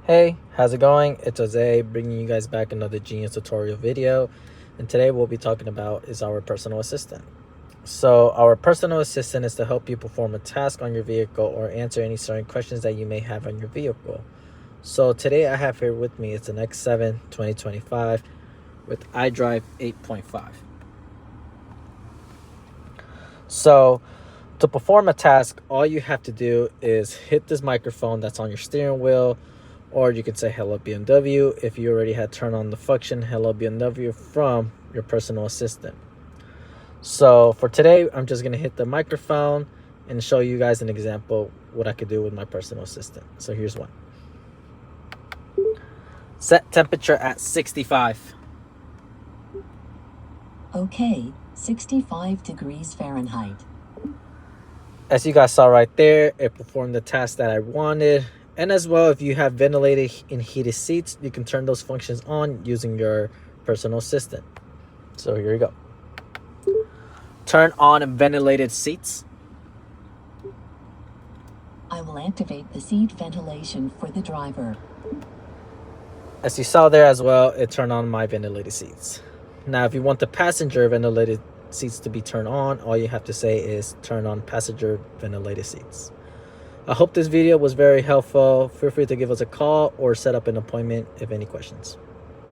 Hey, how's it going? It's Jose bringing you guys back another Genius tutorial video, and today we'll be talking about is our personal assistant. So our personal assistant is to help you perform a task on your vehicle or answer any certain questions that you may have on your vehicle. So today I have here with me, it's an X7 2025 with iDrive 8.5. So to perform a task, all you have to do is hit this microphone that's on your steering wheel, or you can say hello BMW if you already had turned on the function hello BMW from your personal assistant. So for today, I'm just going to hit the microphone and show you guys an example what I could do with my personal assistant. So here's one. Set temperature at 65. Okay, 65 degrees Fahrenheit. As you guys saw right there, it performed the task that I wanted. And as well, if you have ventilated and heated seats, you can turn those functions on using your personal assistant. So here you go. Turn on ventilated seats. I will activate the seat ventilation for the driver. As you saw there as well, it turned on my ventilated seats. Now, if you want the passenger ventilated seats to be turned on, all you have to say is turn on passenger ventilated seats. I hope this video was very helpful. Feel free to give us a call or set up an appointment if any questions.